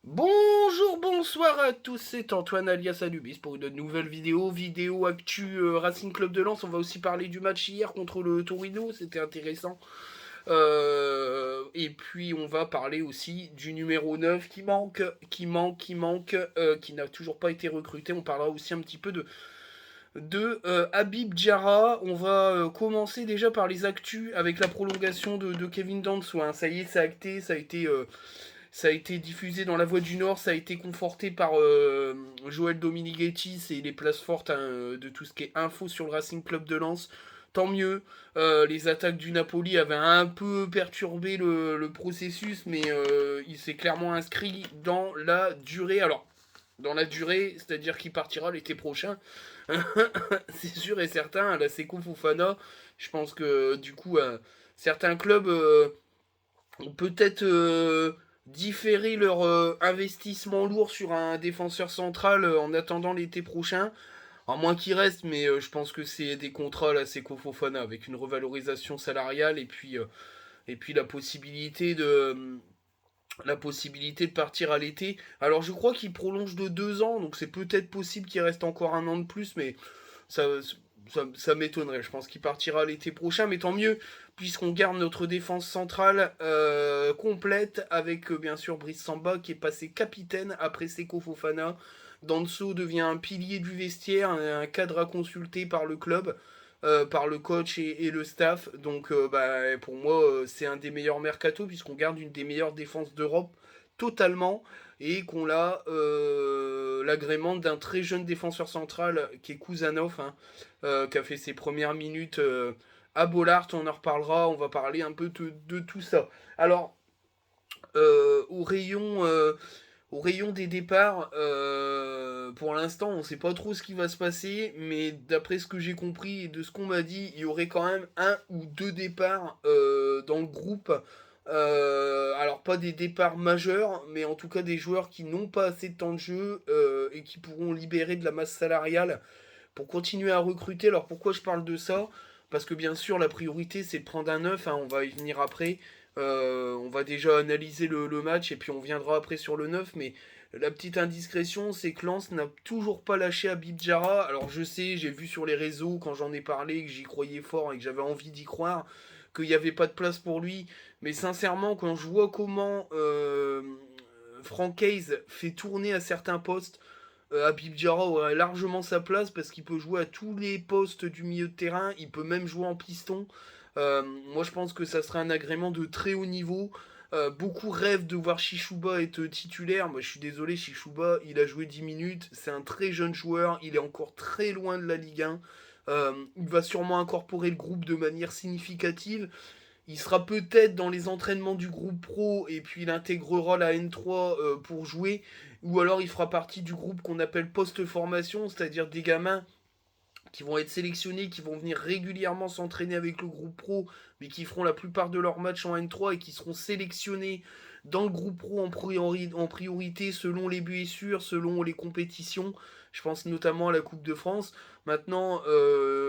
Bonjour, bonsoir à tous, c'est Antoine alias Anubis pour une nouvelle vidéo actu Racing Club de Lens. On va aussi parler du match hier contre le Torino, c'était intéressant. Et puis on va parler aussi du numéro 9 qui n'a toujours pas été recruté. On parlera aussi un petit peu de Habib Diarra. On va commencer déjà par les actus avec la prolongation de Kevin Danso, hein. Ça y est, c'est acté, ça a été diffusé dans La Voix du Nord, ça a été conforté par Joël Dominguetti, c'est les places fortes, hein, de tout ce qui est info sur le Racing Club de Lens. Tant mieux, les attaques du Napoli avaient un peu perturbé le processus, mais il s'est clairement inscrit dans la durée. Alors, dans la durée, c'est-à-dire qu'il partira l'été prochain, c'est sûr et certain. La Seco Fofana, je pense que du coup, certains clubs ont peut-être différé leur investissement lourd sur un défenseur central en attendant l'été prochain. À moins qu'il reste, mais je pense que c'est des contrats là, c'est Fofana avec une revalorisation salariale et puis la possibilité de partir à l'été. Alors je crois qu'il prolonge de 2 ans, donc c'est peut-être possible qu'il reste encore un an de plus, mais ça, ça m'étonnerait. Je pense qu'il partira l'été prochain, mais tant mieux, puisqu'on garde notre défense centrale complète, avec bien sûr Brice Samba qui est passé capitaine après Seko Fofana. Danso devient un pilier du vestiaire, un cadre à consulter par le club, par le coach et le staff. Donc pour moi, c'est un des meilleurs mercato, puisqu'on garde une des meilleures défenses d'Europe totalement, et qu'on l'a l'agrément d'un très jeune défenseur central qui est Kuzanov, hein, qui a fait ses premières minutes à Bollard. On en reparlera, on va parler un peu de tout ça. Alors, euh, au rayon au rayon des départs, pour l'instant, on ne sait pas trop ce qui va se passer, mais d'après ce que j'ai compris et de ce qu'on m'a dit, il y aurait quand même un ou deux départs dans le groupe. Alors pas des départs majeurs, mais en tout cas des joueurs qui n'ont pas assez de temps de jeu et qui pourront libérer de la masse salariale pour continuer à recruter. Alors pourquoi je parle de ça? Parce que bien sûr, la priorité, c'est de prendre un neuf, hein, on va y venir après. On va déjà analyser le match et puis on viendra après sur le neuf. Mais la petite indiscrétion, c'est que Lens n'a toujours pas lâché Habib Diarra. Alors je sais, j'ai vu sur les réseaux quand j'en ai parlé, que j'y croyais fort et que j'avais envie d'y croire, qu'il n'y avait pas de place pour lui. Mais sincèrement, quand je vois comment Franck Hayes fait tourner à certains postes, Habib Diarra aurait largement sa place parce qu'il peut jouer à tous les postes du milieu de terrain, il peut même jouer en piston. Moi je pense que ça serait un agrément de très haut niveau. Beaucoup rêvent de voir Chichouba être titulaire. Moi je suis désolé, Chichouba il a joué 10 minutes, c'est un très jeune joueur, il est encore très loin de la Ligue 1. Il va sûrement incorporer le groupe de manière significative. Il sera peut-être dans les entraînements du groupe pro et puis il intégrera la N3 pour jouer. Ou alors il fera partie du groupe qu'on appelle post-formation, c'est-à-dire des gamins qui vont être sélectionnés, qui vont venir régulièrement s'entraîner avec le groupe pro, mais qui feront la plupart de leurs matchs en N3 et qui seront sélectionnés dans le groupe pro en priorité selon les blessures, selon les compétitions. Je pense notamment à la Coupe de France. Maintenant,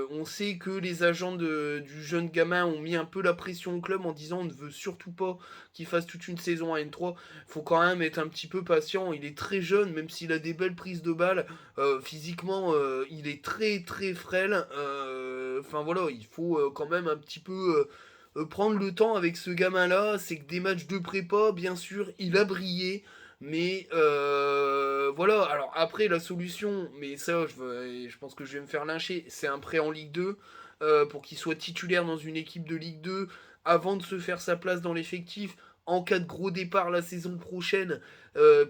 on sait que les agents du jeune gamin ont mis un peu la pression au club en disant on ne veut surtout pas qu'il fasse toute une saison à N3. Faut quand même être un petit peu patient. Il est très jeune, même s'il a des belles prises de balles. Physiquement, il est très très frêle. Enfin voilà, il faut quand même un petit peu prendre le temps avec ce gamin-là. C'est que des matchs de prépa, bien sûr, il a brillé. Mais voilà, alors après la solution, mais ça je pense que je vais me faire lyncher, c'est un prêt en Ligue 2 pour qu'il soit titulaire dans une équipe de Ligue 2 avant de se faire sa place dans l'effectif en cas de gros départ la saison prochaine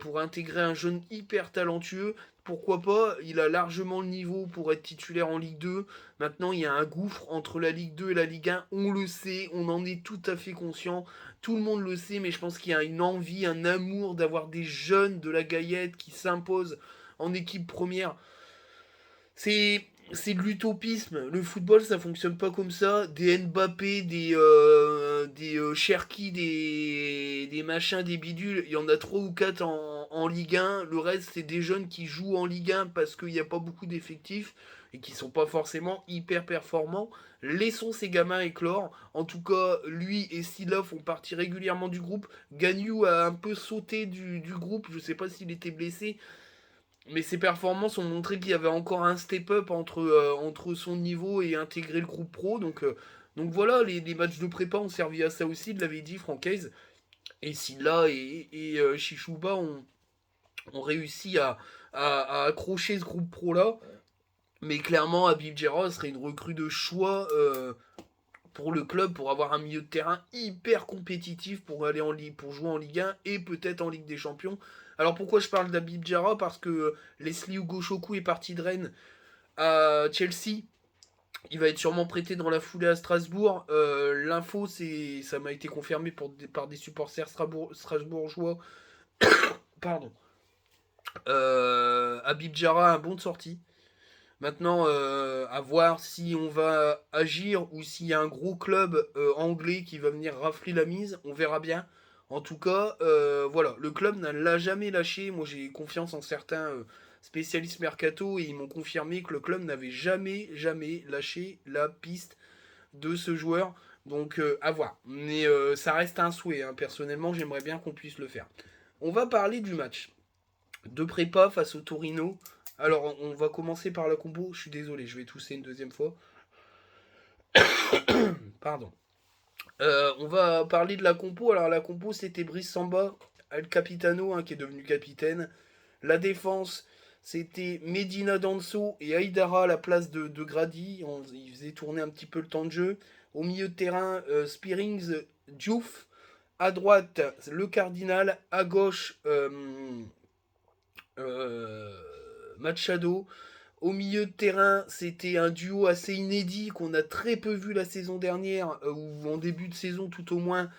pour intégrer un jeune hyper talentueux. Pourquoi pas, il a largement le niveau pour être titulaire en Ligue 2. Maintenant, il y a un gouffre entre la Ligue 2 et la Ligue 1, on le sait, on en est tout à fait conscient, tout le monde le sait, mais je pense qu'il y a une envie, un amour d'avoir des jeunes de la Gaillette qui s'imposent en équipe première. C'est de l'utopisme. Le football, ça fonctionne pas comme ça. Des Mbappé, des Cherki, des machins, des bidules. Il y en a 3 ou 4 en Ligue 1. Le reste, c'est des jeunes qui jouent en Ligue 1 parce qu'il n'y a pas beaucoup d'effectifs et qui sont pas forcément hyper performants. Laissons ces gamins éclore. En tout cas, lui et Silla font partie régulièrement du groupe. Gagnou a un peu sauté du groupe, je sais pas s'il était blessé, mais ses performances ont montré qu'il y avait encore un step-up entre son niveau et intégrer le groupe pro. Donc voilà, les matchs de prépa ont servi à ça aussi, de l'avait dit Francaise. Et Silla et Chichouba ont réussi à accrocher ce groupe pro-là. Mais clairement, Habib Diarra serait une recrue de choix pour le club, pour avoir un milieu de terrain hyper compétitif pour aller en Ligue, pour jouer en Ligue 1 et peut-être en Ligue des Champions. Alors pourquoi je parle d'Habib Diarra? Parce que Leslie Ugochukwu est parti de Rennes à Chelsea. Il va être sûrement prêté dans la foulée à Strasbourg. L'info, ça m'a été confirmé par des supporters strasbourgeois. Pardon. Habib Diarra a un bon de sortie. Maintenant, à voir si on va agir ou s'il y a un gros club anglais qui va venir rafler la mise. On verra bien. En tout cas, voilà, le club ne l'a jamais lâché. Moi, j'ai confiance en certains spécialistes mercato et ils m'ont confirmé que le club n'avait jamais lâché la piste de ce joueur. Donc, à voir. Mais ça reste un souhait. Hein. Personnellement, j'aimerais bien qu'on puisse le faire. On va parler du match de prépa face au Torino. Alors, on va commencer par la combo. Je suis désolé, je vais tousser une deuxième fois. Pardon. On va parler de la compo. Alors, la compo, c'était Brice Samba, El Capitano, hein, qui est devenu capitaine. La défense, c'était Medina Danso et Aïdara à la place de Grady. Ils faisaient tourner un petit peu le temps de jeu. Au milieu de terrain, Spearings, Diouf. À droite, le Cardinal. À gauche, Machado. Au milieu de terrain, c'était un duo assez inédit qu'on a très peu vu la saison dernière, ou en début de saison tout au moins,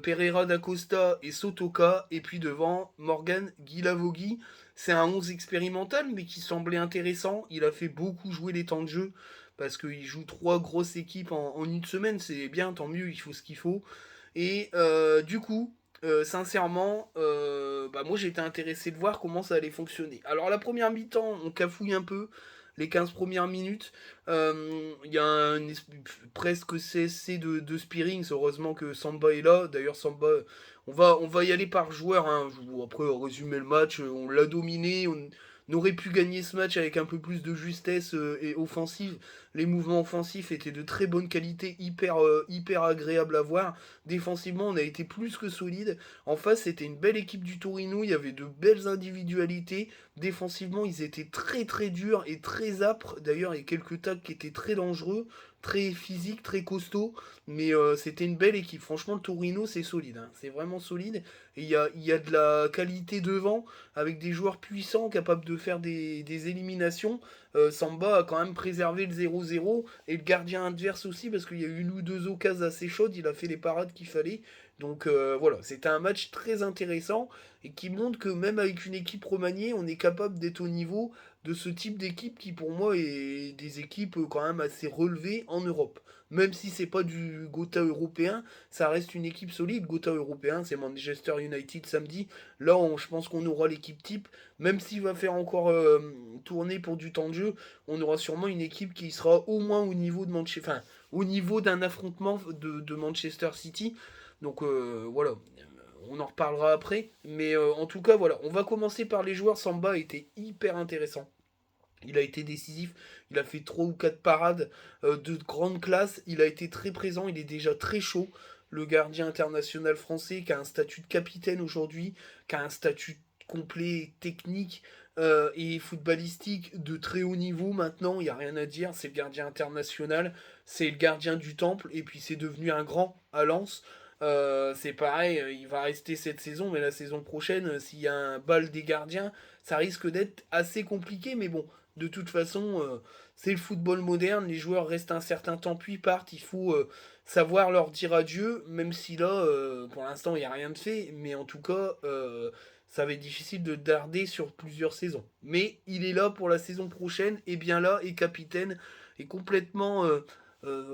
Pereira da Costa et Sotoka, et puis devant Morgan Guilavogui. C'est un 11 expérimental, mais qui semblait intéressant. Il a fait beaucoup jouer les temps de jeu, parce qu'il joue trois grosses équipes en une semaine, c'est bien, tant mieux, il faut ce qu'il faut. Et du coup, sincèrement, bah moi j'étais intéressé de voir comment ça allait fonctionner. Alors la première mi-temps, on cafouille un peu, les 15 premières minutes. Il y a presque CSC de Spearings, heureusement que Samba est là. D'ailleurs Samba, on va y aller par joueur. Hein. Après, résumer le match, on l'a dominé. On aurait pu gagner ce match avec un peu plus de justesse et offensive. Les mouvements offensifs étaient de très bonne qualité, hyper agréables à voir. Défensivement, on a été plus que solide. En face, c'était une belle équipe du Torino. Il y avait de belles individualités. Défensivement, ils étaient très durs et très âpres. D'ailleurs, il y a quelques tags qui étaient très dangereux, très physiques, très costauds. Mais c'était une belle équipe. Franchement, le Torino, c'est solide. Hein. C'est vraiment solide. Et il y a de la qualité devant, avec des joueurs puissants, capables de faire des éliminations. Samba a quand même préservé le 0-0. Et le gardien adverse aussi, parce qu'il y a eu une ou deux occasions assez chaudes. Il a fait les parades qu'il fallait. Donc voilà, c'était un match très intéressant et qui montre que même avec une équipe remaniée, on est capable d'être au niveau de ce type d'équipe qui pour moi est des équipes quand même assez relevées en Europe. Même si c'est pas du Gotha européen, ça reste une équipe solide. Gotha européen, c'est Manchester United samedi. Là, je pense qu'on aura l'équipe type. Même s'il va faire encore tourner pour du temps de jeu, on aura sûrement une équipe qui sera au moins au niveau de Manchester, enfin, au niveau d'un affrontement de Manchester City. Donc voilà, on en reparlera après. Mais en tout cas, voilà, on va commencer par les joueurs. Samba était hyper intéressant. Il a été décisif, il a fait 3 ou 4 parades de grande classe, il a été très présent, il est déjà très chaud. Le gardien international français qui a un statut de capitaine aujourd'hui, qui a un statut complet technique et footballistique de très haut niveau maintenant, il n'y a rien à dire, c'est le gardien international, c'est le gardien du temple, et puis c'est devenu un grand à Lens. C'est pareil, il va rester cette saison, mais la saison prochaine, s'il y a un bal des gardiens, ça risque d'être assez compliqué, mais bon, de toute façon, c'est le football moderne, les joueurs restent un certain temps puis partent, il faut savoir leur dire adieu, même si là, pour l'instant, il n'y a rien de fait, mais en tout cas, ça va être difficile de darder sur plusieurs saisons. Mais il est là pour la saison prochaine, et bien là, et capitaine, et complètement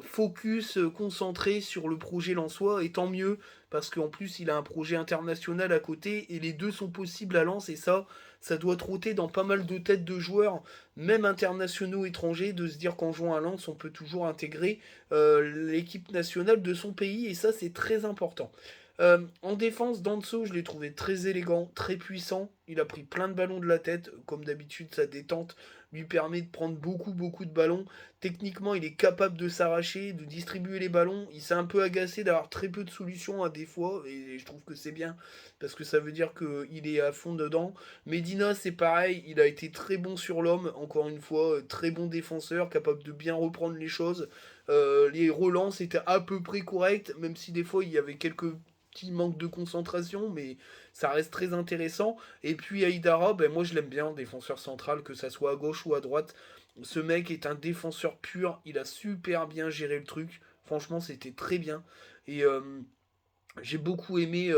focus, concentré sur le projet lensois, et tant mieux, parce qu'en plus il a un projet international à côté, et les deux sont possibles à Lens, et ça doit trotter dans pas mal de têtes de joueurs, même internationaux étrangers, de se dire qu'en jouant à Lens, on peut toujours intégrer l'équipe nationale de son pays, et ça c'est très important. En défense, Danso, je l'ai trouvé très élégant, très puissant. Il a pris plein de ballons de la tête. Comme d'habitude, sa détente lui permet de prendre beaucoup de ballons. Techniquement, il est capable de s'arracher, de distribuer les ballons. Il s'est un peu agacé d'avoir très peu de solutions à des fois. Et je trouve que c'est bien, parce que ça veut dire qu'il est à fond dedans. Medina, c'est pareil. Il a été très bon sur l'homme. Encore une fois, très bon défenseur, capable de bien reprendre les choses. Les relances étaient à peu près correctes, même si des fois il y avait quelques petit manque de concentration, mais ça reste très intéressant. Et puis Aïdara, ben moi je l'aime bien, défenseur central, que ça soit à gauche ou à droite. Ce mec est un défenseur pur, il a super bien géré le truc. Franchement, c'était très bien. Et j'ai beaucoup aimé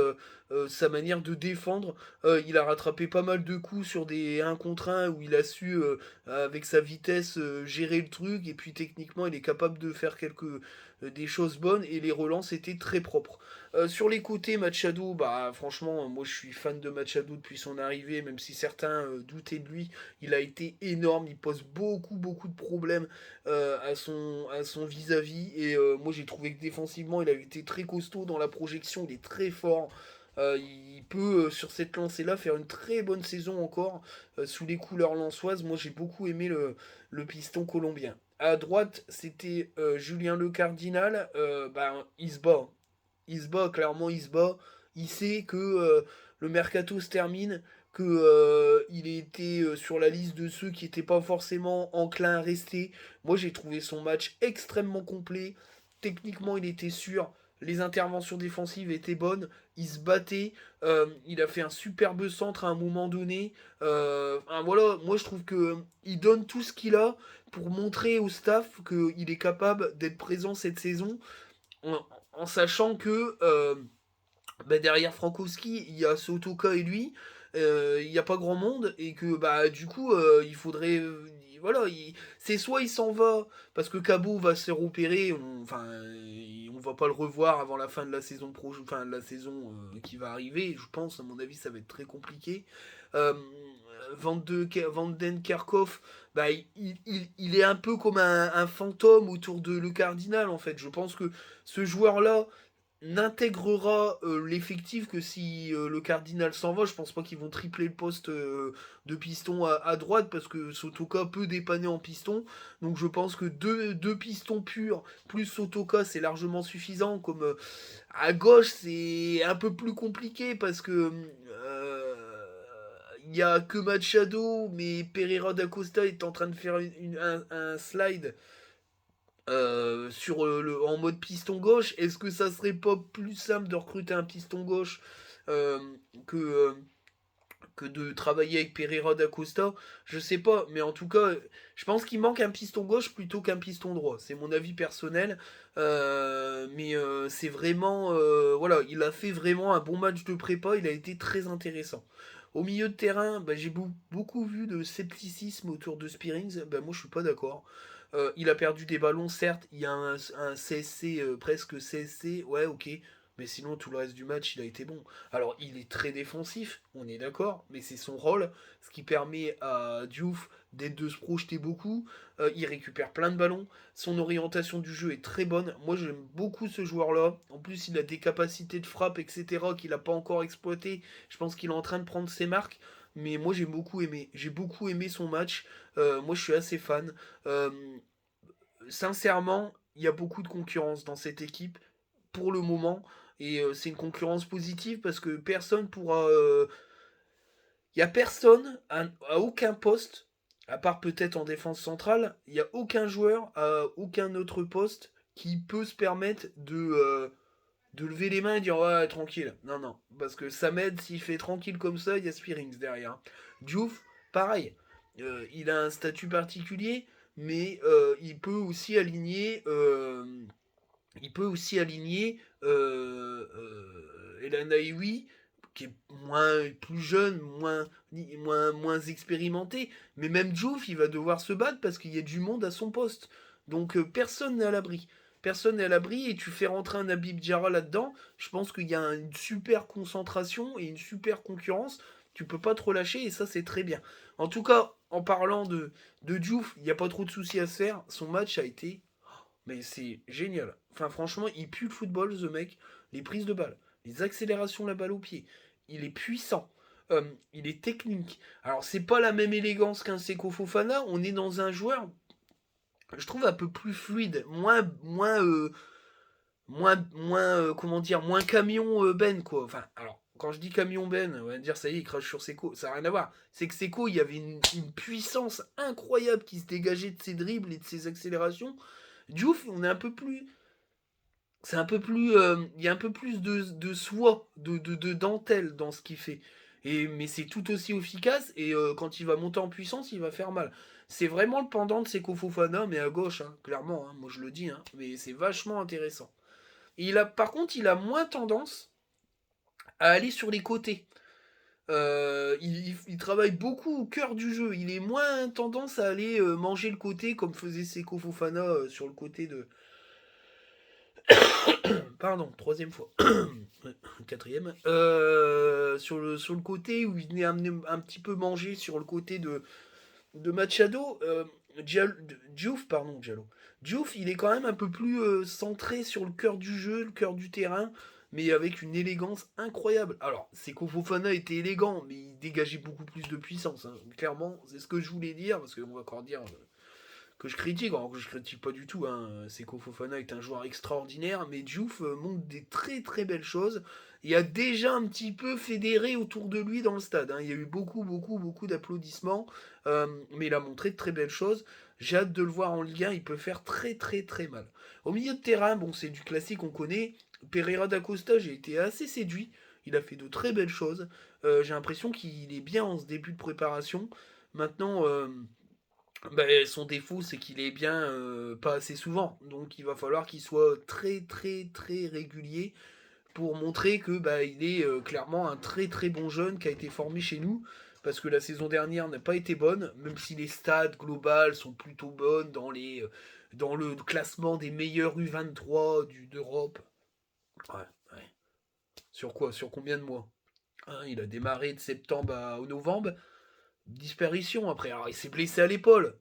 sa manière de défendre. Il a rattrapé pas mal de coups sur des 1 contre 1 où il a su, avec sa vitesse, gérer le truc. Et puis techniquement, il est capable de faire des choses bonnes. Et les relances étaient très propres. Sur les côtés, Machado, bah franchement, moi je suis fan de Machado depuis son arrivée. Même si certains doutaient de lui, il a été énorme. Il pose beaucoup de problèmes à son vis-à-vis. Et moi j'ai trouvé que défensivement, il a été très costaud dans la projection, il est très fort. Il peut, sur cette lancée-là, faire une très bonne saison encore sous les couleurs lensoises. Moi, j'ai beaucoup aimé le piston colombien. À droite, c'était Julien Le Cardinal. Ben, il se bat. Il se bat, clairement, il se bat. Il sait que le mercato se termine, que il était sur la liste de ceux qui n'étaient pas forcément enclins à rester. Moi, j'ai trouvé son match extrêmement complet. Techniquement, il était sûr. Les interventions défensives étaient bonnes. Il se battait. Il a fait un superbe centre à un moment donné. Voilà, moi je trouve que il donne tout ce qu'il a pour montrer au staff qu'il est capable d'être présent cette saison, en sachant que bah, derrière Frankowski, il y a Sotoka et lui. Il n'y a pas grand monde, et que bah du coup il faudrait, voilà, c'est soit il s'en va parce que Cabo va se faire opérer, enfin on va pas le revoir avant la fin de la saison enfin la saison qui va arriver, je pense. À mon avis ça va être très compliqué. euh, Vanden Kerkhoff, bah, il est un peu comme un fantôme autour de le Cardinal en fait. Je pense que ce joueur-là n'intégrera l'effectif que si le Cardinal s'en va. Je pense pas qu'ils vont tripler le poste de piston à droite, parce que Sotoka peut dépanner en piston. Donc je pense que deux pistons purs plus Sotoka, c'est largement suffisant. Comme à gauche, c'est un peu plus compliqué parce que il y a que Machado, mais Pereira da Costa est en train de faire un slide en mode piston gauche. Est-ce que ça serait pas plus simple de recruter un piston gauche euh, que, euh, que de travailler avec Pereira da Costa? Je sais pas, mais en tout cas, je pense qu'il manque un piston gauche plutôt qu'un piston droit. C'est mon avis personnel. Mais c'est vraiment. Voilà, il a fait vraiment un bon match de prépa, il a été très intéressant. Au milieu de terrain, bah, j'ai beaucoup vu de scepticisme autour de Spearings. Bah, moi, je suis pas d'accord. Il a perdu des ballons, certes. Il y a un CSC, presque CSC. Ouais, ok. Mais sinon, tout le reste du match, il a été bon. Alors, il est très défensif, on est d'accord, mais c'est son rôle, ce qui permet à Diouf de se projeter beaucoup. Il récupère plein de ballons. Son orientation du jeu est très bonne. Moi, j'aime beaucoup ce joueur-là. En plus, il a des capacités de frappe, etc., qu'il n'a pas encore exploité. Je pense qu'il est en train de prendre ses marques. Mais moi, j'ai beaucoup aimé. J'ai beaucoup aimé son match. Moi, je suis assez fan. Euh, Sincèrement, il y a beaucoup de concurrence dans cette équipe pour le moment. Et c'est une concurrence positive parce que personne pourra. Il n'y a personne à aucun poste, à part peut-être en défense centrale, il n'y a aucun joueur à aucun autre poste qui peut se permettre de lever les mains et dire ouais, tranquille. Non, non. Parce que Samed, s'il fait tranquille comme ça, il y a Spearings derrière. Diouf, pareil. Il a un statut particulier, mais il peut aussi aligner Elana Iwi, qui est plus jeune, moins expérimenté. Mais même Diouf, il va devoir se battre parce qu'il y a du monde à son poste. Donc personne n'est à l'abri. personne n'est à l'abri et tu fais rentrer un Habib Diarra là-dedans, je pense qu'il y a une super concentration et une super concurrence. Tu peux pas te relâcher et ça c'est très bien. En tout cas, en parlant de Diouf, il n'y a pas trop de soucis à se faire. Son match a été, mais c'est génial. Enfin franchement, il pue le football, ce mec. Les prises de balle, les accélérations, la balle au pied. Il est puissant. Il est technique. Alors c'est pas la même élégance qu'un Seko Fofana. On est dans un joueur, je trouve un peu plus fluide, comment dire, moins camion Ben quoi. Enfin, alors quand je dis camion Ben, on va dire ça y est, il crache sur Seco, ça n'a rien à voir. C'est que Seco, il y avait une puissance incroyable qui se dégageait de ses dribbles et de ses accélérations. Diouf, on est un peu plus, c'est un peu plus, il y a un peu plus de soie, de dentelle dans ce qu'il fait. Mais c'est tout aussi efficace et quand il va monter en puissance, il va faire mal. C'est vraiment le pendant de Seko Fofana, mais à gauche, hein, clairement, hein, moi je le dis, hein, mais c'est vachement intéressant. Par contre, il a moins tendance à aller sur les côtés. Il travaille beaucoup au cœur du jeu. Il est moins tendance à aller manger le côté comme faisait Seko Fofana sur le côté de. Pardon, troisième fois. Quatrième. Sur le côté où il venait amener un petit peu manger sur le côté de Machado. Diouf, pardon, Diallo. Diouf, il est quand même un peu plus centré sur le cœur du jeu, le cœur du terrain, mais avec une élégance incroyable. Alors, c'est qu'au Fofana était élégant, mais il dégageait beaucoup plus de puissance. Hein. Clairement, c'est ce que je voulais dire, parce qu'on va encore dire que je critique, alors que je critique pas du tout. Hein. Seko Fofana est un joueur extraordinaire, mais Diouf montre des très très belles choses. Il a déjà un petit peu fédéré autour de lui dans le stade. Hein. Il y a eu beaucoup beaucoup beaucoup d'applaudissements, mais il a montré de très belles choses. J'ai hâte de le voir en Ligue 1, il peut faire très très très mal. Au milieu de terrain, bon c'est du classique, on connaît. Pereira da Costa, j'ai été assez séduit. Il a fait de très belles choses. J'ai l'impression qu'il est bien en ce début de préparation. Maintenant, bah, son défaut, c'est qu'il est bien pas assez souvent. Donc il va falloir qu'il soit très très très régulier pour montrer que bah, il est clairement un très très bon jeune qui a été formé chez nous. Parce que la saison dernière n'a pas été bonne, même si les stats globales sont plutôt bonnes dans le classement des meilleurs U23 d'Europe. Ouais, ouais. Sur quoi? Sur combien de mois? Hein, il a démarré de septembre au novembre. Disparition après. Alors il s'est blessé à l'épaule.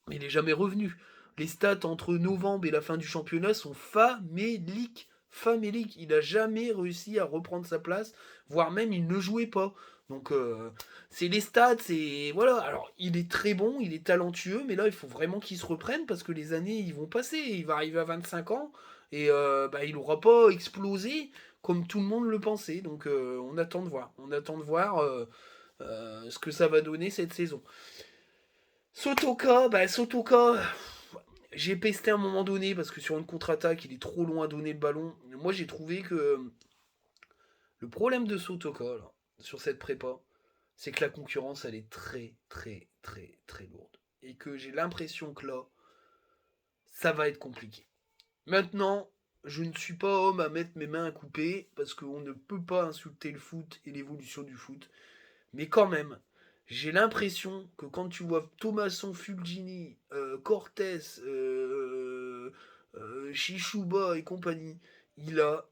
Mais il n'est jamais revenu. Les stats entre novembre et la fin du championnat sont faméliques. Faméliques. Il n'a jamais réussi à reprendre sa place, voire même il ne jouait pas. Donc c'est les stats, c'est voilà. Alors il est très bon, il est talentueux, mais là il faut vraiment qu'il se reprenne parce que les années ils vont passer. Il va arriver à 25 ans et bah, il n'aura pas explosé comme tout le monde le pensait. Donc on attend de voir. On attend de voir ce que ça va donner cette saison. Sotoka, j'ai pesté à un moment donné parce que sur une contre-attaque, il est trop loin à donner le ballon. Moi, j'ai trouvé que le problème de Sotoka, là, sur cette prépa, c'est que la concurrence, elle est très, très, très, très lourde. Et que j'ai l'impression que là, ça va être compliqué. Maintenant, je ne suis pas homme à mettre mes mains à couper parce qu'on ne peut pas insulter le foot et l'évolution du foot. Mais quand même, j'ai l'impression que quand tu vois Thomasson, Fulgini, Cortés, Chichouba et compagnie, il a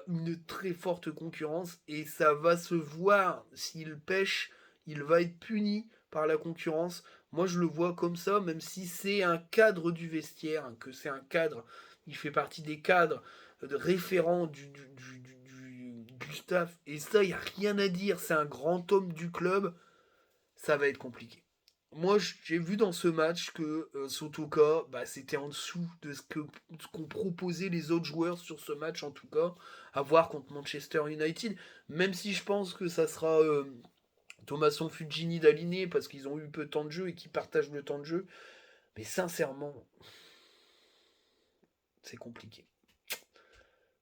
une très forte concurrence et ça va se voir. S'il pêche, il va être puni par la concurrence. Moi, je le vois comme ça, même si c'est un cadre du vestiaire, hein, que c'est un cadre, il fait partie des cadres de référents du staff. Et ça, il n'y a rien à dire. C'est un grand homme du club. Ça va être compliqué. Moi, j'ai vu dans ce match que Sotoka, bah, c'était en dessous de ce qu'ont proposé les autres joueurs sur ce match, en tout cas, à voir contre Manchester United. Même si je pense que ça sera Thomasson Fugini d'aligner parce qu'ils ont eu peu de temps de jeu et qu'ils partagent le temps de jeu. Mais sincèrement, c'est compliqué.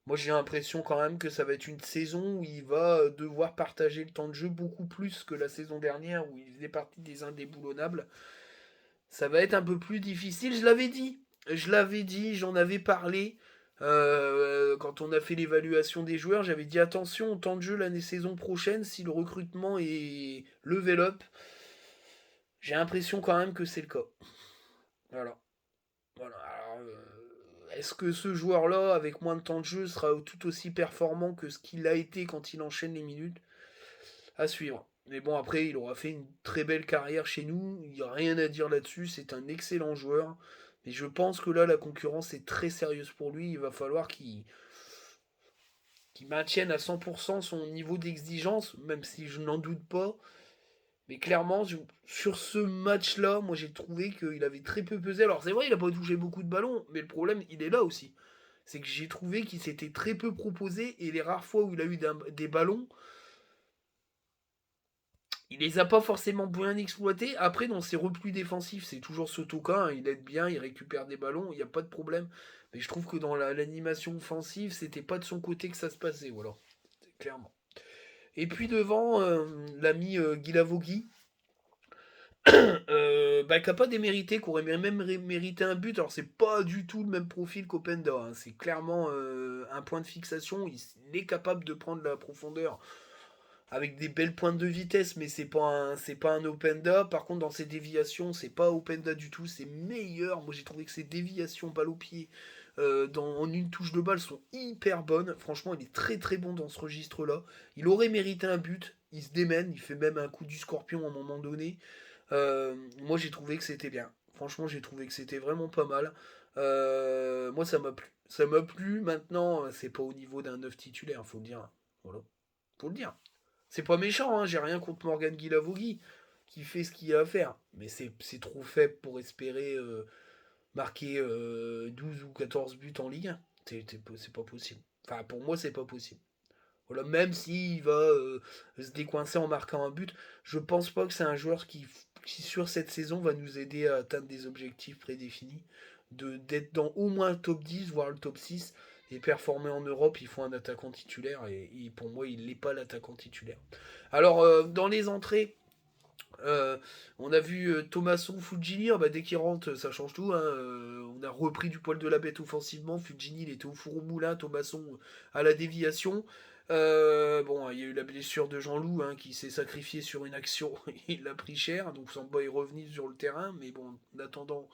Moi, j'ai l'impression quand même que ça va être une saison où il va devoir partager le temps de jeu beaucoup plus que la saison dernière où il faisait partie des indéboulonnables. Ça va être un peu plus difficile, je l'avais dit. Je l'avais dit, j'en avais parlé. Quand on a fait l'évaluation des joueurs, j'avais dit attention au temps de jeu l'année saison prochaine si le recrutement est level up. J'ai l'impression quand même que c'est le cas. Voilà. Voilà. Alors, est-ce que ce joueur-là, avec moins de temps de jeu, sera tout aussi performant que ce qu'il a été quand il enchaîne les minutes? À suivre. Mais bon, après, il aura fait une très belle carrière chez nous. Il n'y a rien à dire là-dessus. C'est un excellent joueur. Mais je pense que là, la concurrence est très sérieuse pour lui. Il va falloir qu'il maintienne à 100% son niveau d'exigence, même si je n'en doute pas. Mais clairement, sur ce match-là, moi j'ai trouvé qu'il avait très peu pesé. Alors c'est vrai, il n'a pas touché beaucoup de ballons, mais le problème, il est là aussi. C'est que j'ai trouvé qu'il s'était très peu proposé et les rares fois où il a eu des ballons, il les a pas forcément bien exploités. Après, dans ses replis défensifs, c'est toujours Sotoka, hein, il aide bien, il récupère des ballons, il n'y a pas de problème. Mais je trouve que dans l'animation offensive, c'était pas de son côté que ça se passait, voilà. Clairement. Et puis devant, l'ami Guilavogui, qui a pas démérité, qui aurait même mérité un but. Alors c'est pas du tout le même profil qu'Openda, hein. C'est clairement un point de fixation. Il est capable de prendre la profondeur avec des belles pointes de vitesse, mais c'est pas un Openda. Par contre, dans ses déviations, c'est pas Openda du tout, c'est meilleur. Moi, j'ai trouvé que ses déviations balle au pied en une touche de balle sont hyper bonnes. Franchement, il est très très bon dans ce registre-là. Il aurait mérité un but. Il se démène, il fait même un coup du scorpion à un moment donné. Moi, j'ai trouvé que c'était bien. Franchement, j'ai trouvé que c'était vraiment pas mal. Moi, ça m'a plu. Ça m'a plu. Maintenant, c'est pas au niveau d'un neuf titulaire, faut le dire. Voilà, faut le dire. C'est pas méchant, hein, j'ai rien contre Morgan Guilavogui, qui fait ce qu'il a à faire. Mais c'est trop faible pour espérer marquer 12 ou 14 buts en Ligue 1. C'est pas possible. Enfin, pour moi, c'est pas possible. Voilà, même s'il va se décoincer en marquant un but, je pense pas que c'est un joueur qui, sur cette saison, va nous aider à atteindre des objectifs prédéfinis. D'être dans au moins le top 10, voire le top 6, et performer en Europe, il faut un attaquant titulaire, et pour moi, il n'est pas l'attaquant titulaire. Alors, dans les entrées, euh, on a vu Thomasson, Fugini, ah bah, dès qu'il rentre, ça change tout, hein. On a repris du poil de la bête offensivement. Fugini, il était au four au moulin, Thomasson à la déviation. Bon, il y a eu la blessure de Jean-Loup, hein, qui s'est sacrifié sur une action. Il l'a pris cher, donc Samba est revenu sur le terrain. Mais bon, en attendant,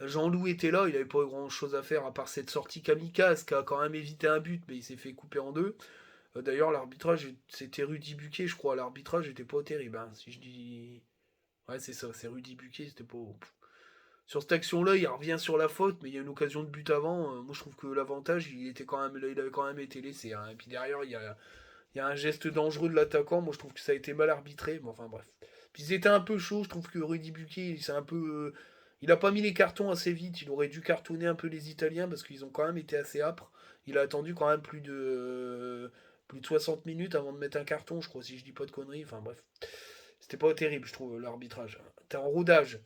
Jean-Loup était là, il n'avait pas grand chose à faire à part cette sortie kamikaze qui a quand même évité un but, mais il s'est fait couper en deux. D'ailleurs, l'arbitrage, c'était Rudy Buquet, je crois. L'arbitrage était pas terrible, hein, si je dis. Ouais, c'est ça, c'est Rudy Buquet, c'était pas. Sur cette action-là, il revient sur la faute, mais il y a une occasion de but avant. Moi, je trouve que l'avantage, il avait quand même été laissé, hein. Et puis derrière, il y a un geste dangereux de l'attaquant. Moi, je trouve que ça a été mal arbitré. Mais enfin, bref. Puis ils étaient un peu chauds. Je trouve que Rudy Buquet, il a pas mis les cartons assez vite. Il aurait dû cartonner un peu les Italiens parce qu'ils ont quand même été assez âpres. Il a attendu quand même plus de 60 minutes avant de mettre un carton, je crois, si je dis pas de conneries. Enfin, bref. C'était pas terrible, je trouve, l'arbitrage. T'es en rodage.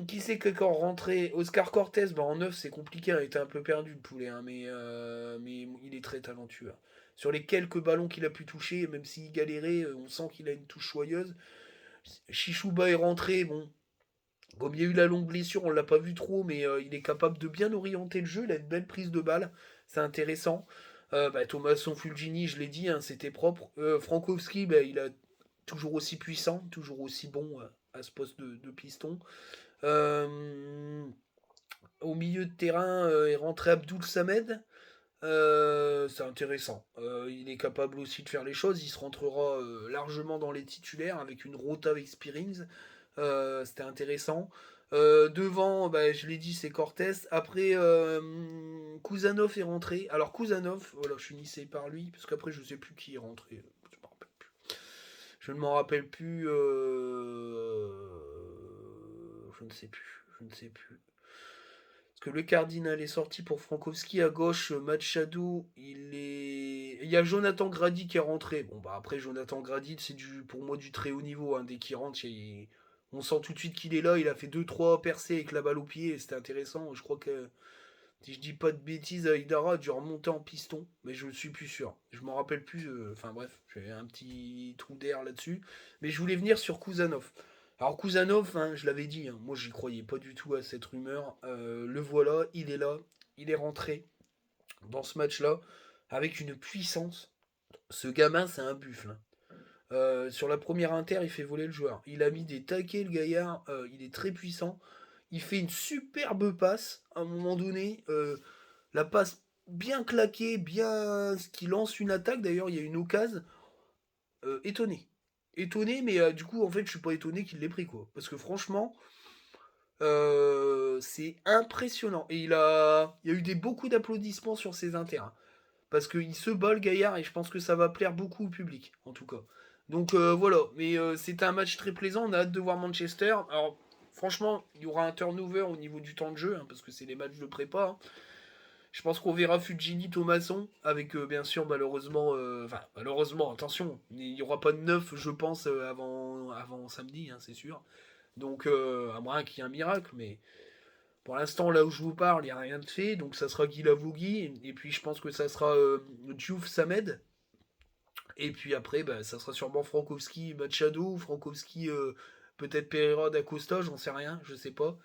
Qui c'est que quand rentré Oscar Cortez, bah en neuf c'est compliqué, hein, il était un peu perdu le poulet, hein, mais il est très talentueux, hein. Sur les quelques ballons qu'il a pu toucher, même s'il galérait, on sent qu'il a une touche choyeuse. Chichouba est rentré, bon, comme il y a eu la longue blessure, on l'a pas vu trop, mais il est capable de bien orienter le jeu, il a une belle prise de balle, c'est intéressant. Thomasson Fulgini, je l'ai dit, hein, c'était propre. Frankowski, il a toujours aussi puissant, toujours aussi bon à ce poste de piston. Euh, Au milieu de terrain est rentré Abdoul Samed. C'est intéressant. Il est capable aussi de faire les choses. Il se rentrera largement dans les titulaires avec une rota avec Spearings. C'était intéressant. Devant, je l'ai dit, c'est Cortés. Après, Kuzanov est rentré. Alors Kuzanov, voilà, je finissais par lui, parce qu'après je sais plus qui est rentré. Je ne m'en rappelle plus. Je ne sais plus. Je ne sais plus. Parce que le Cardinal est sorti pour Frankowski à gauche, Machado, il y a Jonathan Grady qui est rentré. Bon bah après Jonathan Grady, c'est pour moi du très haut niveau, hein. Dès qu'il rentre, on sent tout de suite qu'il est là. Il a fait deux trois percées avec la balle au pied et c'était intéressant. Je crois que si je dis pas de bêtises, Aïdara a dû remonter en piston, mais je ne suis plus sûr. Je m'en rappelle plus. Enfin bref, j'ai un petit trou d'air là-dessus. Mais je voulais venir sur Kuzanov. Alors Kuzanov, hein, je l'avais dit, hein, moi j'y croyais pas du tout à cette rumeur. Le voilà, il est là, il est rentré dans ce match-là avec une puissance. Ce gamin, c'est un buffle, hein. Sur la première inter, il fait voler le joueur. Il a mis des taquets, le gaillard. Il est très puissant. Il fait une superbe passe à un moment donné. La passe bien claquée, bien. Ce qui lance une attaque. D'ailleurs, il y a une occasion. Étonné. Étonné, mais du coup, en fait, je suis pas étonné qu'il l'ait pris, quoi. Parce que franchement, c'est impressionnant. Et il y a eu beaucoup d'applaudissements sur ses inters, hein. Parce qu'il se bat le gaillard et je pense que ça va plaire beaucoup au public, en tout cas. Donc voilà, mais c'était un match très plaisant, on a hâte de voir Manchester. Alors franchement, il y aura un turnover au niveau du temps de jeu, hein, parce que c'est les matchs de prépa, hein. Je pense qu'on verra Fujini, Thomasson, avec bien sûr malheureusement, enfin malheureusement, attention, il n'y aura pas de neuf, je pense, avant samedi, hein, c'est sûr. Donc à moins qu'il y ait un miracle, mais pour l'instant, là où je vous parle, il n'y a rien de fait. Donc ça sera Guy Lavogui. Et puis je pense que ça sera Diouf Samed. Et puis après, bah, ça sera sûrement Frankowski Machado. Frankowski peut-être Pereira d'Acosta, j'en sais rien, je sais pas.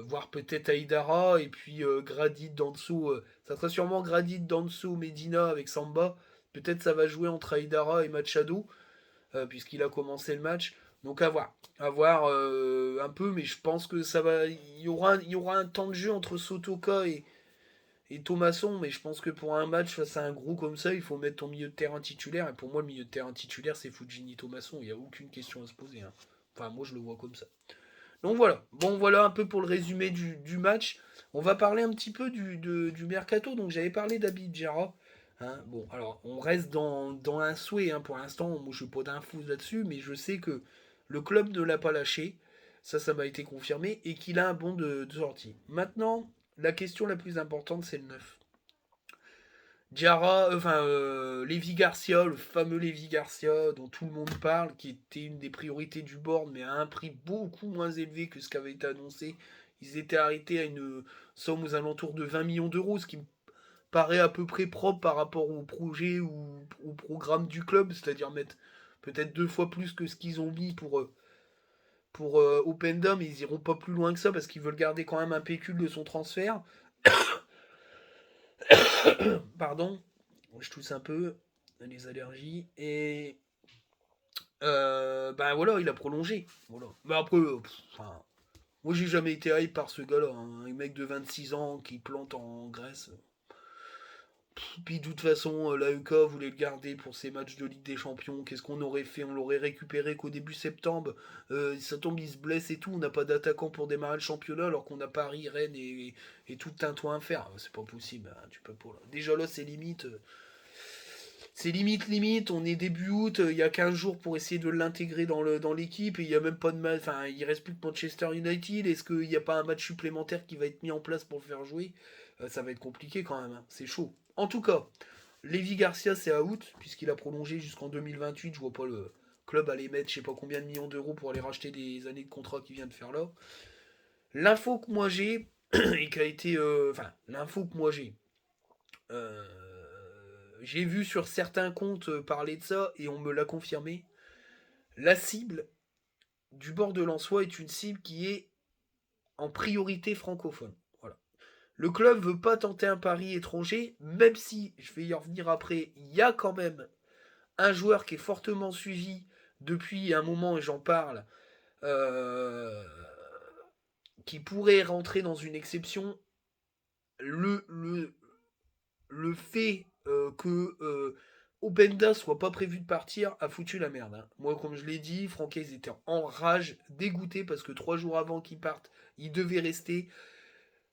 Voire peut-être Aïdara. Et puis Gradit, Danso. Ça sera sûrement Gradit, Danso, Medina avec Samba. Peut-être ça va jouer entre Aïdara et Machado, puisqu'il a commencé le match. Donc à voir un peu, mais je pense que ça va. Il y aura un temps de jeu entre Sotoka et Thomasson, mais je pense que pour un match face à un gros comme ça, il faut mettre ton milieu de terrain titulaire. Et pour moi, le milieu de terrain titulaire, c'est Fujini Thomasson. Il n'y a aucune question à se poser, hein. Enfin, moi, je le vois comme ça. Donc voilà. Bon, voilà un peu pour le résumé du match. On va parler un petit peu du mercato. Donc j'avais parlé d'Abid Diarra. Hein, bon, alors on reste dans un souhait, hein, pour l'instant. Moi, je n'ai pas d'infos là-dessus, mais je sais que le club ne l'a pas lâché. Ça m'a été confirmé. Et qu'il a un bon de sortie. Maintenant, la question la plus importante, c'est le 9. Diarra, Lévi Garcia, le fameux Lévi Garcia dont tout le monde parle, qui était une des priorités du board, mais à un prix beaucoup moins élevé que ce qui avait été annoncé. Ils étaient arrêtés à une somme aux alentours de 20 millions d'euros, ce qui me paraît à peu près propre par rapport au projet ou au programme du club, c'est-à-dire mettre peut-être 2 fois plus que ce qu'ils ont mis pour Openda, mais ils iront pas plus loin que ça parce qu'ils veulent garder quand même un pécule de son transfert. Pardon, je tousse un peu, les allergies. Et ben voilà, il a prolongé. Voilà. Mais après, moi j'ai jamais été hype par ce gars-là, hein. Un mec de 26 ans qui plante en Grèce. Puis de toute façon, l'AEK voulait le garder pour ses matchs de Ligue des Champions. Qu'est-ce qu'on aurait fait? On l'aurait récupéré qu'au début septembre. Ça tombe, il se blesse et tout. On n'a pas d'attaquant pour démarrer le championnat alors qu'on a Paris, Rennes et tout le tintouin à faire. C'est pas possible, hein, tu peux pas. Là. Déjà là, c'est limite. C'est limite. On est début août. Il y a 15 jours pour essayer de l'intégrer dans l'équipe. Et il n'y a même pas de match. Enfin, il reste plus que Manchester United. Est-ce qu'il n'y a pas un match supplémentaire qui va être mis en place pour le faire jouer? Ça va être compliqué quand même, hein. C'est chaud. En tout cas, Lévi Garcia, c'est à août, puisqu'il a prolongé jusqu'en 2028. Je vois pas le club aller mettre je sais pas combien de millions d'euros pour aller racheter des années de contrat qu'il vient de faire là. L'info que moi j'ai, et qui a été. L'info que moi euh, j'ai vu sur certains comptes parler de ça, et on me l'a confirmé. La cible du bord de Lensois est une cible qui est en priorité francophone. Voilà. Le club veut pas tenter un pari étranger, même si, je vais y revenir après, il y a quand même un joueur qui est fortement suivi depuis un moment, et j'en parle, euh, qui pourrait rentrer dans une exception. Le fait que Openda soit pas prévu de partir a foutu la merde, hein. Moi, comme je l'ai dit, Francaise était en rage, dégoûté, parce que 3 jours avant qu'il parte, il devait rester.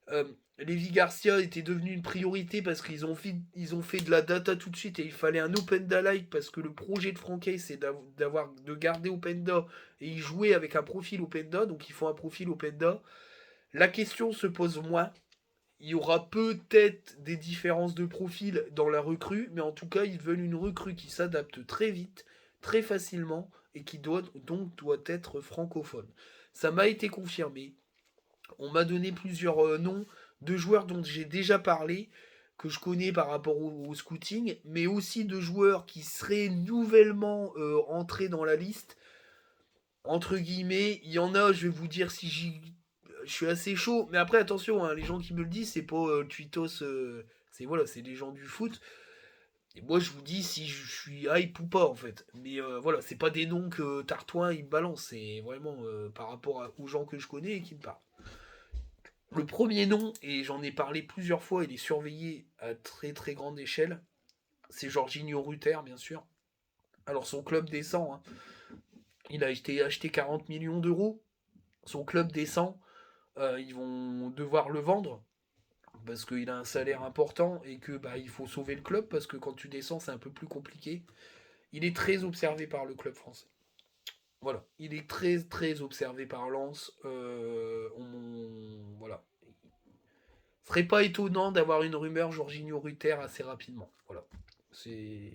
Euh, Lévi Garcia était devenu une priorité parce qu'ils ont fait de la data tout de suite et il fallait un Openda-like parce que le projet de Francaise c'est de garder Openda et y jouer avec un profil Openda, donc il faut un profil Openda. La question se pose moins. Il y aura peut-être des différences de profil dans la recrue, mais en tout cas, ils veulent une recrue qui s'adapte très vite, très facilement, et qui doit être francophone. Ça m'a été confirmé. On m'a donné plusieurs noms de joueurs dont j'ai déjà parlé, que je connais par rapport au scouting, mais aussi de joueurs qui seraient nouvellement entrés dans la liste. Entre guillemets, il y en a, je vais vous dire si je suis assez chaud, mais après attention, hein, les gens qui me le disent, c'est pas Twitos, c'est voilà, c'est des gens du foot. Et moi, je vous dis si je suis hype ou pas, en fait. Mais voilà, c'est pas des noms que Tartoin, il me balance. C'est vraiment par rapport aux gens que je connais et qui me parlent. Le premier nom, et j'en ai parlé plusieurs fois, il est surveillé à très très grande échelle. C'est Jorginho Rutter, bien sûr. Alors, son club descend, hein. Il a été acheté 40 millions d'euros. Son club descend. Ils vont devoir le vendre parce qu'il a un salaire important et que bah, il faut sauver le club parce que quand tu descends, c'est un peu plus compliqué. Il est très observé par le club français. Voilà, il est très très observé par Lens. Voilà. Ce serait pas étonnant d'avoir une rumeur Jorginho Rutter assez rapidement. Voilà. C'est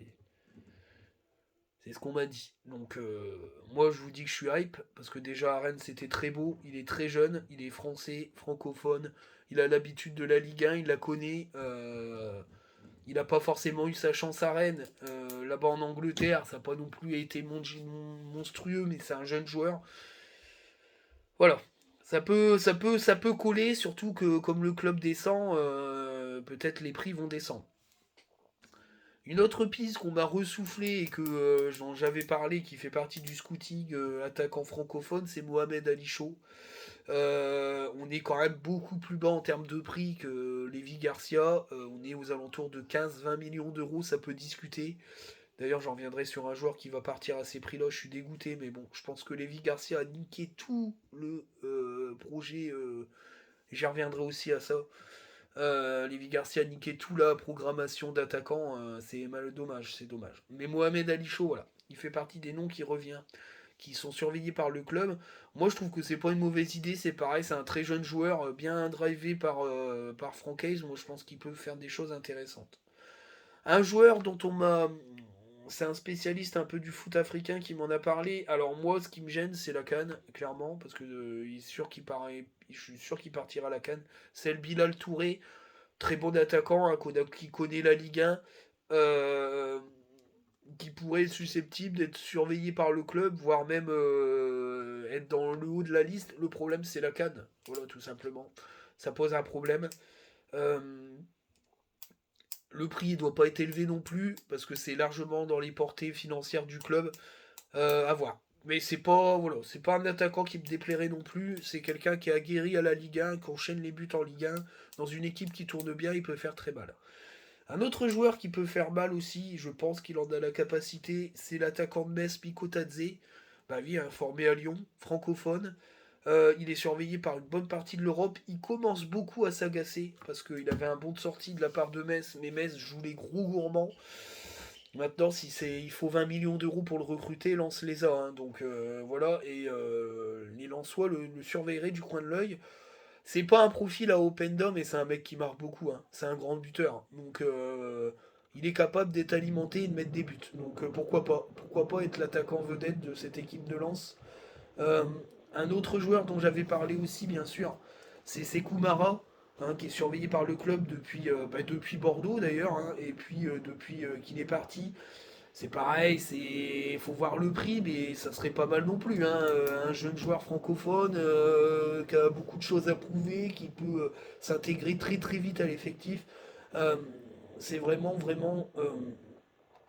c'est ce qu'on m'a dit. Donc moi je vous dis que je suis hype parce que déjà à Rennes c'était très beau. Il est très jeune, il est français, francophone. Il a l'habitude de la Ligue 1, il la connaît. Il n'a pas forcément eu sa chance à Rennes. Là-bas en Angleterre, ça n'a pas non plus été monstrueux, mais c'est un jeune joueur. Voilà. Ça peut coller, surtout que comme le club descend, peut-être les prix vont descendre. Une autre piste qu'on m'a ressoufflé et que dont j'avais parlé, qui fait partie du scouting attaquant francophone, c'est Mohamed Ali Chaud. On est quand même beaucoup plus bas en termes de prix que Lévi Garcia. On est aux alentours de 15-20 millions d'euros, ça peut discuter. D'ailleurs, j'en reviendrai sur un joueur qui va partir à ces prix-là. Je suis dégoûté, mais bon, je pense que Lévi Garcia a niqué tout le projet. J'y reviendrai aussi à ça. Lévi Garcia a niqué tout la programmation d'attaquants. C'est mal dommage, c'est dommage. Mais Mohamed Ali Chaud, voilà, il fait partie des noms qui revient, qui sont surveillés par le club. Moi, je trouve que c'est pas une mauvaise idée. C'est pareil, c'est un très jeune joueur, bien drivé par Francaise. Moi, je pense qu'il peut faire des choses intéressantes. Un joueur dont on m'a. C'est un spécialiste un peu du foot africain qui m'en a parlé. Alors, moi, ce qui me gêne, c'est la canne, clairement, parce que je suis sûr qu'il partira à la canne. C'est le Bilal Touré, très bon attaquant, hein, qui connaît la Ligue 1. euh, qui pourrait être susceptible d'être surveillé par le club, voire même être dans le haut de la liste. Le problème, c'est la canne. Voilà, tout simplement. Ça pose un problème. Euh, le prix ne doit pas être élevé non plus, parce que c'est largement dans les portées financières du club. À voir. Mais c'est pas un attaquant qui me déplairait non plus. C'est quelqu'un qui est aguerri à la Ligue 1, qui enchaîne les buts en Ligue 1. Dans une équipe qui tourne bien, il peut faire très mal. Un autre joueur qui peut faire mal aussi, je pense qu'il en a la capacité, c'est l'attaquant de Metz, Mikotadze. Bah oui, hein, formé à Lyon, francophone. Il est surveillé par une bonne partie de l'Europe. Il commence beaucoup à s'agacer parce qu'il avait un bon de sortie de la part de Metz, mais Metz joue les gros gourmands. Maintenant, si il faut 20 millions d'euros pour le recruter, Lens les a, hein. Donc voilà, et les Lensois le surveilleraient du coin de l'œil. C'est pas un profil à open dome et c'est un mec qui marque beaucoup, hein. C'est un grand buteur. Donc il est capable d'être alimenté et de mettre des buts. Donc pourquoi pas? Pourquoi pas être l'attaquant vedette de cette équipe de Lens? Euh, un autre joueur dont j'avais parlé aussi, bien sûr, c'est Sekou Mara, hein, qui est surveillé par le club depuis Bordeaux d'ailleurs, hein, et puis depuis qu'il est parti. C'est pareil, faut voir le prix, mais ça serait pas mal non plus, hein. Un jeune joueur francophone qui a beaucoup de choses à prouver, qui peut s'intégrer très très vite à l'effectif. Euh, c'est vraiment vraiment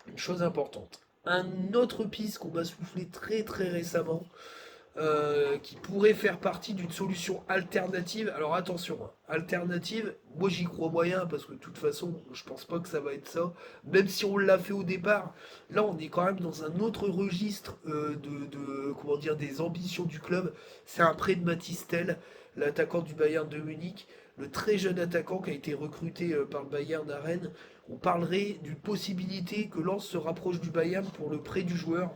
une chose importante. Un autre piste qu'on m'a soufflé très très récemment, qui pourrait faire partie d'une solution alternative. Alors attention, hein, alternative, moi j'y crois moyen parce que de toute façon, je pense pas que ça va être ça. Même si on l'a fait au départ, là on est quand même dans un autre registre comment dire, des ambitions du club. C'est un prêt de Mathys Tel, l'attaquant du Bayern de Munich, le très jeune attaquant qui a été recruté par le Bayern à Rennes. On parlerait d'une possibilité que Lens se rapproche du Bayern pour le prêt du joueur.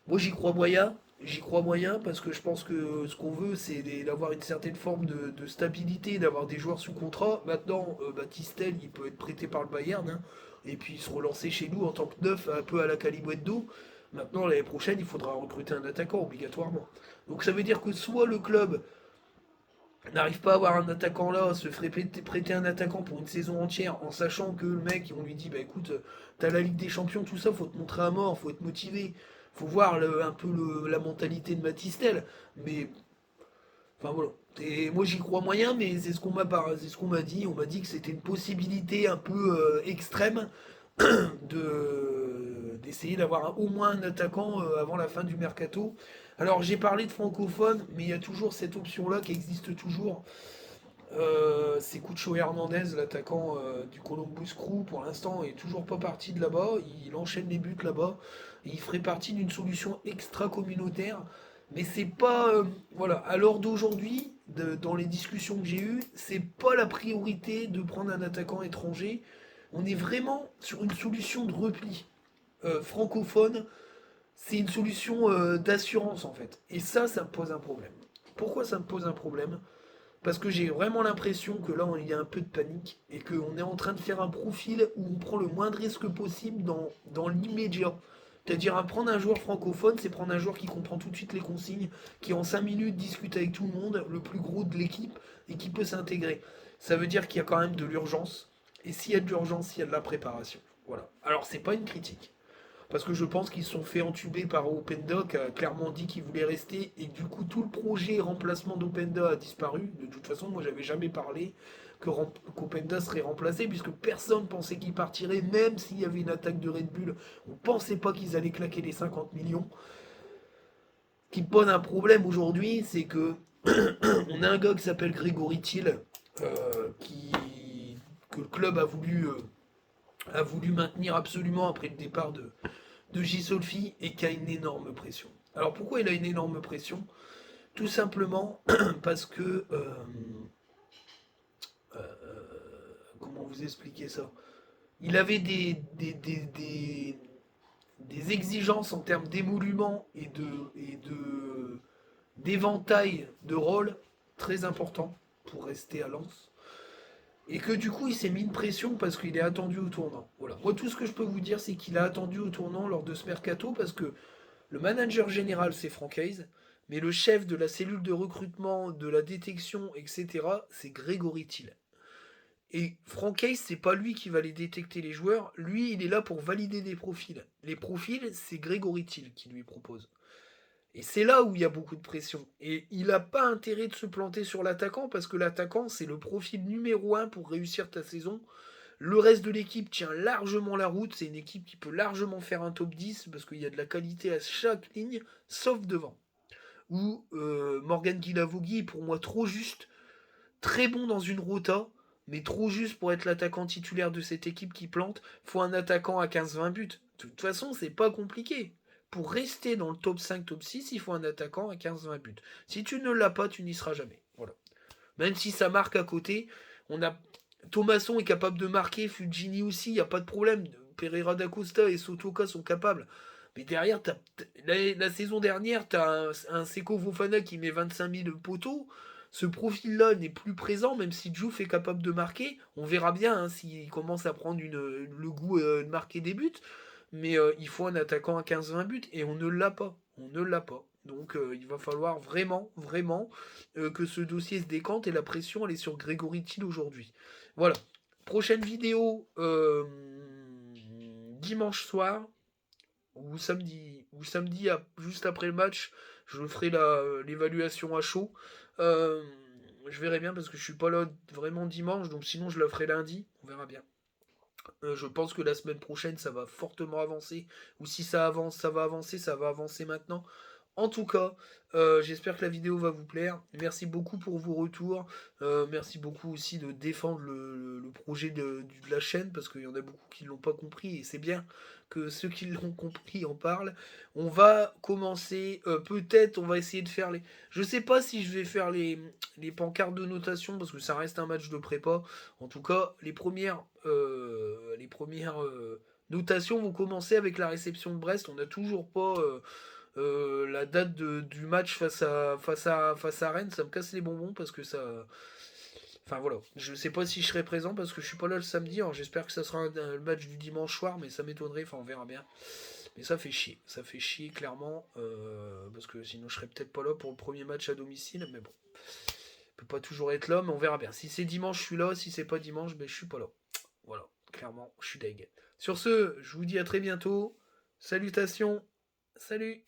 Moi j'y crois moyen. J'y crois moyen parce que je pense que ce qu'on veut, c'est d'avoir une certaine forme de stabilité, d'avoir des joueurs sous contrat. Maintenant, Baptistel, il peut être prêté par le Bayern, hein, et puis se relancer chez nous en tant que neuf, un peu à la Calimundo. Maintenant, l'année prochaine, il faudra recruter un attaquant obligatoirement. Donc ça veut dire que soit le club n'arrive pas à avoir un attaquant là, se ferait prêter un attaquant pour une saison entière en sachant que le mec, on lui dit bah écoute, t'as la Ligue des Champions, tout ça, faut te montrer à mort, faut être motivé, faut voir un peu la mentalité de Matistel. Mais enfin voilà. Et moi j'y crois moyen, mais c'est ce qu'on m'a dit. On m'a dit que c'était une possibilité un peu extrême d'essayer d'avoir au moins un attaquant avant la fin du mercato. Alors j'ai parlé de francophone, mais il y a toujours cette option-là qui existe toujours. C'est Cucho Hernandez, l'attaquant du Columbus Crew, pour l'instant est toujours pas parti de là-bas. Il enchaîne les buts là-bas. Et il ferait partie d'une solution extra-communautaire. Mais c'est pas. Voilà, à l'heure d'aujourd'hui, dans les discussions que j'ai eues, c'est pas la priorité de prendre un attaquant étranger. On est vraiment sur une solution de repli francophone. C'est une solution d'assurance en fait. Et ça me pose un problème. Pourquoi ça me pose un problème? Parce que j'ai vraiment l'impression que là, il y a un peu de panique et qu'on est en train de faire un profil où on prend le moins de risques possible dans l'immédiat. C'est-à-dire, prendre un joueur francophone, c'est prendre un joueur qui comprend tout de suite les consignes, qui en 5 minutes discute avec tout le monde, le plus gros de l'équipe, et qui peut s'intégrer. Ça veut dire qu'il y a quand même de l'urgence. Et s'il y a de l'urgence, il y a de la préparation. Voilà. Alors, c'est pas une critique. Parce que je pense qu'ils se sont fait entuber par Openda, qui a clairement dit qu'il voulait rester, et du coup tout le projet remplacement d'Openda a disparu. De toute façon, moi j'avais jamais parlé qu'Openda serait remplacé, puisque personne pensait qu'il partirait, même s'il y avait une attaque de Red Bull. On pensait pas qu'ils allaient claquer les 50 millions. Ce qui pose un problème aujourd'hui, c'est que on a un gars qui s'appelle Grégory Thiel, qui que le club a voulu maintenir absolument après le départ de J. Solfi et qui a une énorme pression. Alors pourquoi il a une énorme pression? Tout simplement parce que... comment vous expliquer ça? Il avait des exigences en termes d'émolument d'éventail de rôles très importants pour rester à Lens. Et que du coup, il s'est mis une pression parce qu'il est attendu au tournant. Voilà. Moi, tout ce que je peux vous dire, c'est qu'il a attendu au tournant lors de ce mercato parce que le manager général, c'est Franck Hayes, mais le chef de la cellule de recrutement, de la détection, etc., c'est Grégory Thiel. Et Franck Hayes, c'est pas lui qui va les détecter les joueurs, lui, il est là pour valider des profils. Les profils, c'est Grégory Thiel qui lui propose. Et c'est là où il y a beaucoup de pression. Et il n'a pas intérêt de se planter sur l'attaquant parce que l'attaquant, c'est le profil numéro un pour réussir ta saison. Le reste de l'équipe tient largement la route. C'est une équipe qui peut largement faire un top 10 parce qu'il y a de la qualité à chaque ligne, sauf devant. Où Morgan Guilavogui est pour moi trop juste, très bon dans une rota, mais trop juste pour être l'attaquant titulaire de cette équipe qui plante. Faut un attaquant à 15-20 buts. De toute façon, c'est pas compliqué. Pour rester dans le top 5, top 6, il faut un attaquant à 15-20 buts. Si tu ne l'as pas, tu n'y seras jamais. Voilà. Même si ça marque à côté, on a Thomasson est capable de marquer, Fugini aussi, il n'y a pas de problème. Pereira da Costa et Sotoka sont capables. Mais derrière, la saison dernière, tu as un Seko Fofana qui met 25 000 poteaux. Ce profil-là n'est plus présent, même si Diouf est capable de marquer. On verra bien hein, s'il commence à prendre le goût de marquer des buts. Mais il faut un attaquant à 15-20 buts et on ne l'a pas. On ne l'a pas. Donc il va falloir vraiment, vraiment que ce dossier se décante et la pression elle est sur Grégory Thiel aujourd'hui. Voilà. Prochaine vidéo dimanche soir ou samedi juste après le match. Je ferai l'évaluation à chaud. Euh, je verrai bien parce que je suis pas là vraiment dimanche, donc sinon je la ferai lundi. On verra bien. Je pense que la semaine prochaine, ça va fortement avancer. Ou si ça avance, ça va avancer maintenant. En tout cas, j'espère que la vidéo va vous plaire. Merci beaucoup pour vos retours. Merci beaucoup aussi de défendre le projet de la chaîne parce qu'il y en a beaucoup qui ne l'ont pas compris et c'est bien que ceux qui l'ont compris en parlent. On va commencer, peut-être on va essayer de faire les... Je sais pas si je vais faire les pancartes de notation parce que ça reste un match de prépa. En tout cas, les premières notations vont commencer avec la réception de Brest. On n'a toujours pas la date du match face à Rennes. Ça me casse les bonbons parce que ça. Enfin voilà, je sais pas si je serai présent parce que je suis pas là le samedi. Alors j'espère que ça sera le match du dimanche soir, mais ça m'étonnerait. Enfin on verra bien. Mais ça fait chier clairement parce que sinon je serais peut-être pas là pour le premier match à domicile. Mais bon, peut pas toujours être là, mais on verra bien. Si c'est dimanche, je suis là. Si c'est pas dimanche, ben je suis pas là. Voilà, clairement, je suis deg. Sur ce, je vous dis à très bientôt. Salutations. Salut.